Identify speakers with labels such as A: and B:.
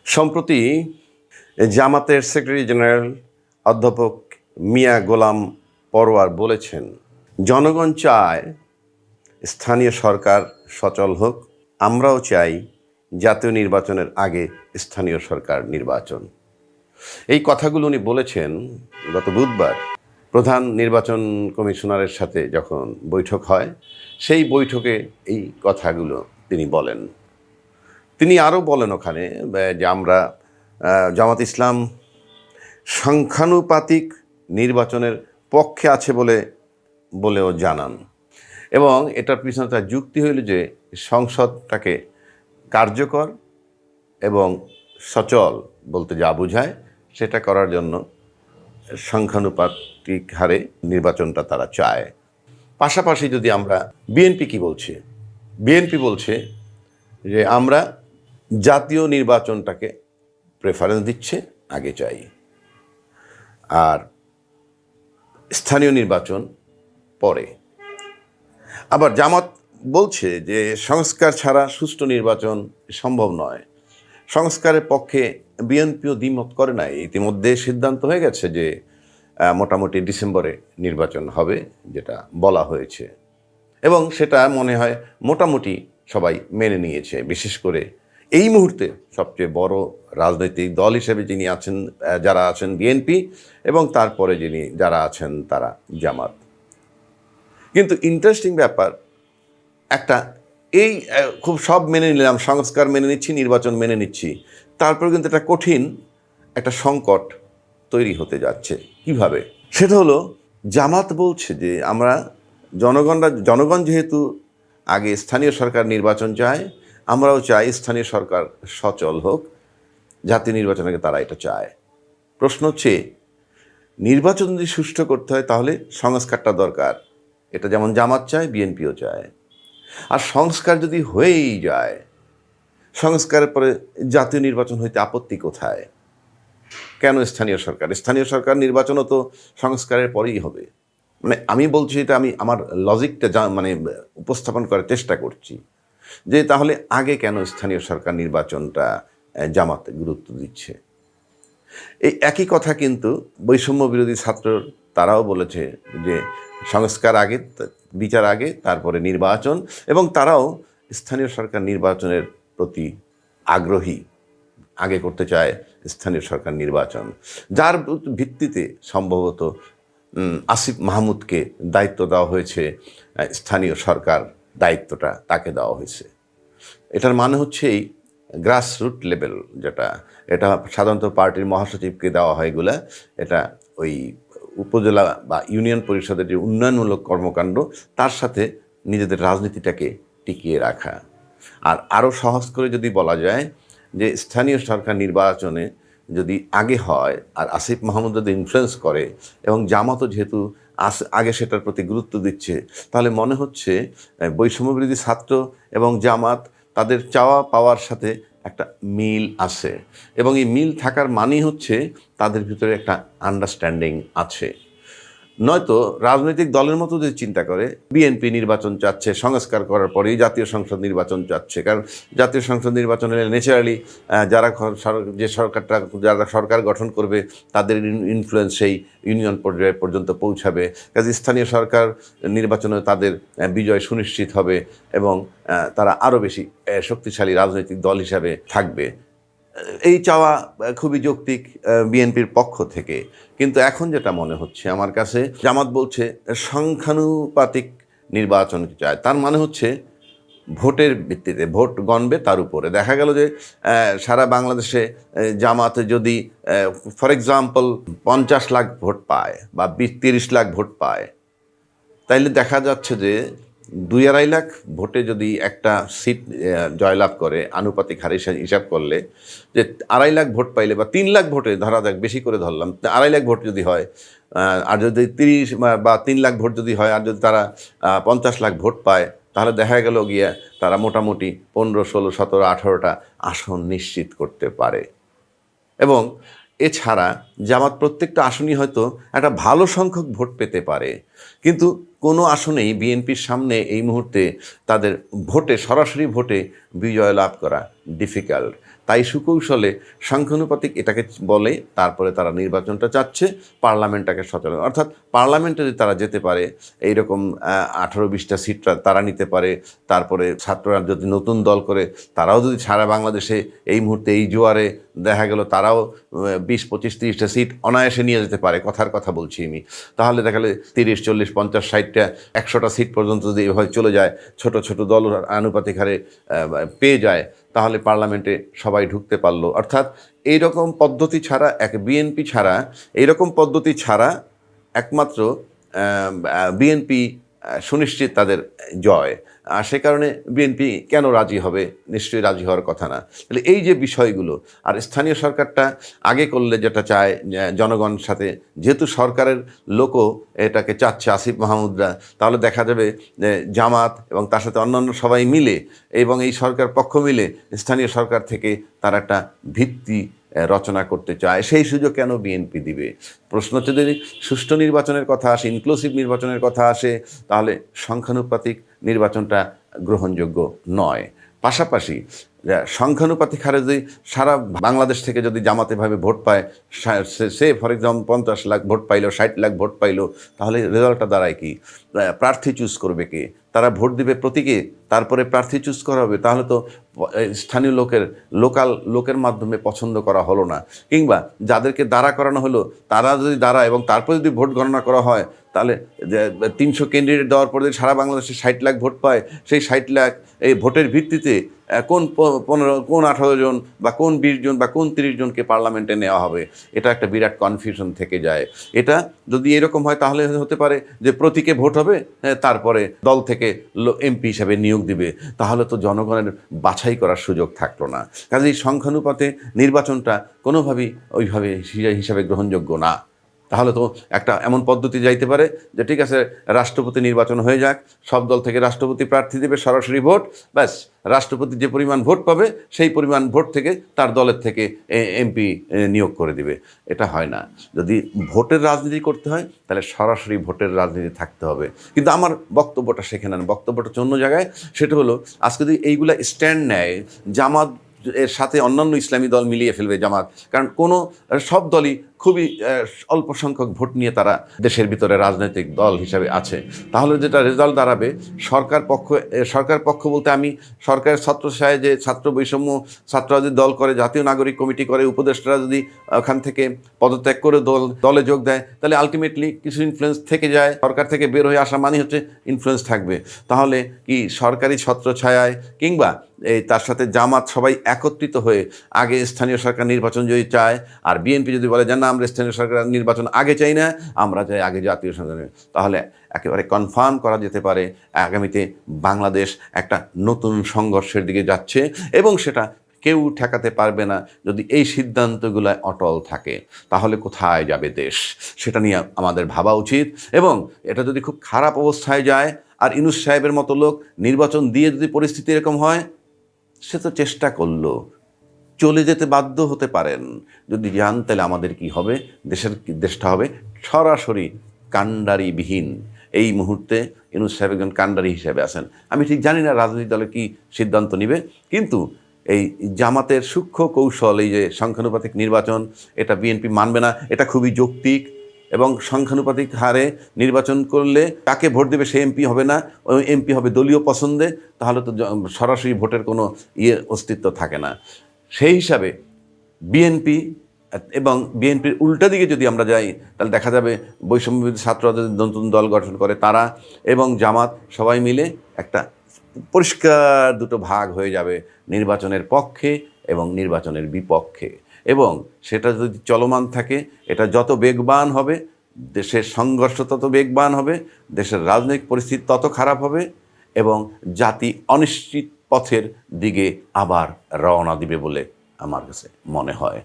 A: সম্প্রতি জামাতের secretary general অধ্যাপক মিয়া গোলাম পরোয়ার বলেছেন, জনগণ চায় স্থানীয় সরকার সচল হোক, আমরাও চাই জাতীয় নির্বাচনের আগে স্থানীয় সরকার নির্বাচন। এই কথাগুলো উনি বলেছেন গত বুধবার প্রধান নির্বাচন কমিশনারের সাথে যখন বৈঠক হয়, সেই বৈঠকে এই কথাগুলো তিনি বলেন। তিনি আরও বলেন ওখানে যে আমরা জামাত ইসলাম সংখ্যানুপাতিক নির্বাচনের পক্ষে আছে বলেও জানান, এবং এটার পিছনে তার যুক্তি হইল যে সংসদটাকে কার্যকর এবং সচল বলতে যা বোঝায় সেটা করার জন্য সংখ্যানুপাতিক হারে নির্বাচনটা তারা চায়। পাশাপাশি যদি আমরা বিএনপি কি বলছে, বিএনপি বলছে যে আমরা জাতীয় নির্বাচনটাকে প্রেফারেন্স দিচ্ছে, আগে চাই, আর স্থানীয় নির্বাচন পরে। আবার জামাত বলছে যে সংস্কার ছাড়া সুষ্ঠু নির্বাচন সম্ভব নয়। সংস্কারের পক্ষে বিএনপিও দ্বিমত করে নাই, ইতিমধ্যে সিদ্ধান্ত হয়ে গেছে যে মোটামুটি ডিসেম্বরে নির্বাচন হবে, যেটা বলা হয়েছে, এবং সেটা মনে হয় মোটামুটি সবাই মেনে নিয়েছে। বিশেষ করে এই মুহূর্তে সবচেয়ে বড় রাজনৈতিক দল হিসেবে যিনি আছেন, যারা আছেন বিএনপি, এবং তারপরে যারা আছেন তারা জামাত। কিন্তু ইন্টারেস্টিং ব্যাপার একটা, এই খুব সব মেনে নিলাম, সংস্কার মেনে নিচ্ছি, নির্বাচন মেনে নিচ্ছি, তারপর কিন্তু একটা কঠিন একটা সংকট তৈরি হতে যাচ্ছে। কিভাবে? সেটা হলো, জামাত বলছে যে আমরা জনগণ যেহেতু আগে স্থানীয় সরকার নির্বাচন চায়, আমরাও চাই স্থানীয় সরকার সচল হোক, জাতীয় নির্বাচন আগে তারা এটা চায়। প্রশ্ন হচ্ছে, নির্বাচন যদি সুষ্ঠু করতে হয় তাহলে সংস্কারটা দরকার, এটা যেমন জামাত চায় বিএনপিও চায়। আর সংস্কার যদি হয়েই যায়, সংস্কারের পরে জাতীয় নির্বাচন হইতে আপত্তি কোথায়? কেন স্থানীয় সরকার? স্থানীয় সরকার নির্বাচনও তো সংস্কারের পরেই হবে। মানে আমি বলছি, এটা আমি আমার লজিকটা উপস্থাপন করার চেষ্টা করছি যে তাহলে আগে কেন স্থানীয় সরকার নির্বাচনটা জামাত গুরুত্ব দিচ্ছে। এই একই কথা কিন্তু বৈষম্য বিরোধী ছাত্র তারাও বলেছে যে সংস্কার আগে, বিচার আগে, তারপরে নির্বাচন, এবং তারাও স্থানীয় সরকার নির্বাচনের প্রতি আগ্রহী, আগে করতে চায় স্থানীয় সরকার নির্বাচন, যার ভিত্তিতে সম্ভবত আসিফ মাহমুদকে দায়িত্ব দেওয়া হয়েছে, স্থানীয় সরকার দায়িত্বটা তাকে দেওয়া হয়েছে। এটার মানে হচ্ছে এই গ্রাসরুট লেভেল, এটা সাধারণত পার্টির মহাসচিবকে দেওয়া হয় এগুলা, এটা ওই উপজেলা বা ইউনিয়ন পরিষদের যে উন্নয়নমূলক কর্মকাণ্ড, তার সাথে নিজেদের রাজনীতিটাকে টিকিয়ে রাখা। আর আরও সহজ করে যদি বলা যায় যে স্থানীয় সরকার নির্বাচনে যদি আগে হয় আর আসিফ মাহমুদ যদি ইনফ্লুয়েন্স করে এবং জামাতও যেহেতু আগে সেটার প্রতি গুরুত্ব দিচ্ছে, তাহলে মনে হচ্ছে বৈষম্যবিরোধী ছাত্র এবং জামাত তাদের চাওয়া পাওয়ার সাথে একটা মিল আছে, এবং এই মিল থাকার মানেই হচ্ছে তাদের ভিতরে একটা আন্ডারস্ট্যান্ডিং আছে। নয়তো রাজনৈতিক দলের মতো যদি চিন্তা করে, বিএনপি নির্বাচন চাচ্ছে, সংস্কার করার পরেই জাতীয় সংসদ নির্বাচন চাচ্ছে, কারণ জাতীয় সংসদ নির্বাচন হলে ন্যাচারালি যারা সরকার গঠন করবে তাদের ইনফ্লুয়েন্স সেই ইউনিয়ন পর্যায়ে পর্যন্ত পৌঁছাবে, কাজে স্থানীয় সরকার নির্বাচনে তাদের বিজয় সুনিশ্চিত হবে এবং তারা আরও বেশি শক্তিশালী রাজনৈতিক দল হিসাবে থাকবে। এই চাওয়া খুবই যৌক্তিক বিএনপির পক্ষ থেকে। কিন্তু এখন যেটা মনে হচ্ছে আমার কাছে, জামাত বলছে সংখ্যানুপাতিক নির্বাচন চায়, তার মানে হচ্ছে ভোটের ভিত্তিতে, ভোট গণবে তার উপরে। দেখা গেল যে সারা বাংলাদেশে জামাত যদি ফর এক্সাম্পল 50 লাখ ভোট পায় বা 30 লাখ ভোট পায়, তাইলে দেখা যাচ্ছে যে 2-2.5 লাখ ভোটে যদি একটা সিট জয়লাভ করে, আনুপাতিক হারে হিসাব করলে যে 2.5 লাখ ভোট পাইলে বা 3 লাখ ভোটে, ধরা যাক বেশি করে ধরলাম, 2.5 লাখ ভোট যদি হয়, আর যদি 30 বা 3 লাখ ভোট যদি হয়, আর যদি তারা 50 লাখ ভোট পায়, তাহলে দেখা গেল গিয়া তারা মোটামুটি 15, 16, 17, 18টা আসন নিশ্চিত করতে পারে। এবং এছাড়া জামাত প্রত্যেকটা আসনই হয়তো একটা ভালো সংখ্যক ভোট পেতে পারে, কিন্তু কোনো আসনেই বিএনপির সামনে এই মুহূর্তে তাদের সরাসরি ভোটে বিজয় লাভ করা ডিফিকাল্ট। তাই সুকৌশলে সংখ্যানুপাতিক এটাকে বলে, তারপরে তারা নির্বাচনটা চাচ্ছে, পার্লামেন্টটাকে সচল, অর্থাৎ পার্লামেন্টে যদি তারা যেতে পারে এইরকম 18-20টা সিট তারা নিতে পারে, তারপরে ছাত্ররা যদি নতুন দল করে তারাও যদি সারা বাংলাদেশে এই মুহূর্তে এই জোয়ারে দেখা গেল তারাও 20, 25, 30টা সিট অনায়াসে নিয়ে যেতে পারে, কথার কথা বলছি আমি, তাহলে দেখা গেলে 30, 40, 50, 60টা 100টা সিট পর্যন্ত যদি এভাবে চলে যায়, ছোট ছোট দল আনুপাতিক হারে পেয়ে যায়, তাহলে পার্লামেন্টে সবাই ঢুকতে পারলো। অর্থাৎ এইরকম পদ্ধতি ছাড়া, বিএনপি ছাড়া, এইরকম পদ্ধতি ছাড়া একমাত্র বিএনপি সুনিশ্চিত তাদের জয়। আর সে কারণে বিএনপি কেন রাজি হবে? নিশ্চয়ই রাজি হওয়ার কথা না। তাহলে এই যে বিষয়গুলো, আর স্থানীয় সরকারটা আগে করলে যেটা চায় জনগণের সাথে, যেহেতু সরকারের লোকও এটাকে চাচ্ছে, আসিফ মাহমুদরা, তাহলে দেখা যাবে যে জামাত এবং তার সাথে অন্যান্য সবাই মিলে এবং এই সরকার পক্ষ মিলে স্থানীয় সরকার থেকে তারা একটা ভিত্তি রচনা করতে চায়। সেই সুযোগ কেন বিএনপি দিবে? প্রশ্ন হচ্ছে, যদি সুষ্ঠু নির্বাচনের কথা আসে, ইনক্লুসিভ নির্বাচনের কথা আসে, তাহলে সংখ্যানুপাতিক নির্বাচনটা গ্রহণযোগ্য নয়। পাশাপাশি সংখ্যানুপাতিক হারে যদি সারা বাংলাদেশ থেকে যদি জামাতেভাবে ভোট পায়, সে ফর এক্সাম্পল 50 লাখ ভোট পাইলো, 60 লাখ ভোট পাইলো, তাহলে রেজাল্টটা দাঁড়ায় কি? প্রার্থী চুজ করবে কে? তারা ভোট দিবে প্রতীকে, তারপরে প্রার্থী চুজ করা হবে, তাহলে তো স্থানীয় লোকাল লোকের মাধ্যমে পছন্দ করা হলো না। কিংবা যাদেরকে দাঁড়া করানো হলো তারা যদি দাঁড়ায় এবং তারপরে যদি ভোট গণনা করা হয়, তাহলে 300 ক্যান্ডিডেট দেওয়ার পরে যদি সারা বাংলাদেশে 60 লাখ ভোট পায়, সেই 60 লাখ এই ভোটের ভিত্তিতে কোন 18 জন বা কোন 20 জন বা কোন 30 জনকে পার্লামেন্টে নেওয়া হবে, এটা একটা বিরাট কনফিউশন থেকে যায়। এটা যদি এরকম হয়, তাহলে হতে পারে যে প্রতীকে ভোট হবে, তারপরে দল থেকে এমপি হিসাবে নিয়োগ দিবে, তাহলে তো জনগণের বাছাই করার সুযোগ থাকলো না। কাজেই সংখ্যানুপাতে নির্বাচনটা কোনোভাবেই ওইভাবে হিসাবে গ্রহণযোগ্য না। তাহলে তো একটা এমন পদ্ধতি যাইতে পারে যে ঠিক আছে, রাষ্ট্রপতি নির্বাচন হয়ে যাক, সব দল থেকে রাষ্ট্রপতি প্রার্থী দেবে, সরাসরি ভোট, ব্যাস রাষ্ট্রপতি যে পরিমাণ ভোট পাবে সেই পরিমাণ ভোট থেকে তার দলের থেকে এমপি নিয়োগ করে দিবে। এটা হয় না। যদি ভোটের রাজনীতি করতে হয়, তাহলে সরাসরি ভোটের রাজনীতি থাকতে হবে। কিন্তু আমার বক্তব্যটা সেখানে না, বক্তব্যটা হচ্ছে অন্য জায়গায়। সেটা হলো, আজকে যদি এইগুলা স্ট্যান্ড নেয়, জামাত এর সাথে অন্যান্য ইসলামী দল মিলিয়ে ফেলবে জামাত, কারণ সব দলই খুবই অল্প সংখ্যক ভোট নিয়ে তারা দেশের ভিতরে রাজনৈতিক দল হিসাবে আছে, তাহলে যেটা রেজাল্ট দাঁড়াবে, সরকার পক্ষ বলতে আমি সরকারের ছত্রছায়ায় যে ছাত্র বৈষম্য, ছাত্ররা যদি দল করে, জাতীয় নাগরিক কমিটি করে, উপদেষ্টারা যদি ওখান থেকে পদত্যাগ করে দলে যোগ দেয়, তাহলে আলটিমেটলি কিছু ইনফ্লুয়েন্স থেকে যায়। সরকার থেকে বের হয়ে আসা মানে হচ্ছে ইনফ্লুয়েন্স থাকবে। তাহলে কি সরকারি ছত্রছায়ায় কিংবা তার সাথে জামাত সবাই একত্রিত হয়ে আগে স্থানীয় সরকার নির্বাচন যদি চায়, আর বিএনপি যদি বলে যে না, আমরা স্থানীয় সরকার নির্বাচন আগে চাই না, আমরা চাই আগে জাতীয় সরকার, তাহলে একেবারে কনফার্ম করা যেতে পারে আগামীতে বাংলাদেশ একটা নতুন সংঘর্ষের দিকে যাচ্ছে, এবং সেটা কেউ ঠেকাতে পারবে না যদি এই সিদ্ধান্তগুলো অটল থাকে। তাহলে কোথায় যাবে দেশ, সেটা নিয়ে আমাদের ভাবা উচিত। এবং এটা যদি খুব খারাপ অবস্থায় যায়, আর ইউনূস সাহেবের মতো লোক নির্বাচন দিয়ে যদি পরিস্থিতি এরকম হয়, সে তো চেষ্টা করলো, চলে যেতে বাধ্য হতে পারেন। যদি যান, তাহলে আমাদের কি হবে? দেশটা হবে সরাসরি কাণ্ডারিবিহীন। এই মুহূর্তে ইউনূস সাহেব একজন কাণ্ডারি হিসেবে আছেন। আমি ঠিক জানি না রাজনৈতিক দলে কি সিদ্ধান্ত নিবে, কিন্তু এই জামাতের সূক্ষ্ম কৌশল, এই যে সংখ্যানুপাতিক নির্বাচন, এটা বিএনপি মানবে না। এটা খুবই যৌক্তিক, এবং সংখ্যানুপাতিক হারে নির্বাচন করলে কাকে ভোট দেবে সে এমপি হবে না, ওই এমপি হবে দলীয় পছন্দে, তাহলে তো সরাসরি ভোটের কোনো অস্তিত্ব থাকে না। সেই হিসাবে বিএনপি এবং বিএনপির উল্টা দিকে যদি আমরা যাই, তাহলে দেখা যাবে বৈষম্যবিরোধী ছাত্ররা যদি নতুন দল গঠন করে, তারা এবং জামাত সবাই মিলে একটা পরিষ্কার দুটো ভাগ হয়ে যাবে, নির্বাচনের পক্ষে এবং নির্বাচনের বিপক্ষে। এবং সেটা যদি চলমান থাকে, এটা যত বেগবান হবে, দেশের সংঘর্ষ তত বেগবান হবে, দেশের রাজনৈতিক পরিস্থিতি তত খারাপ হবে, এবং জাতি অনিশ্চিত পথের দিকে আবার রওনা দিবে বলে আমার কাছে মনে হয়।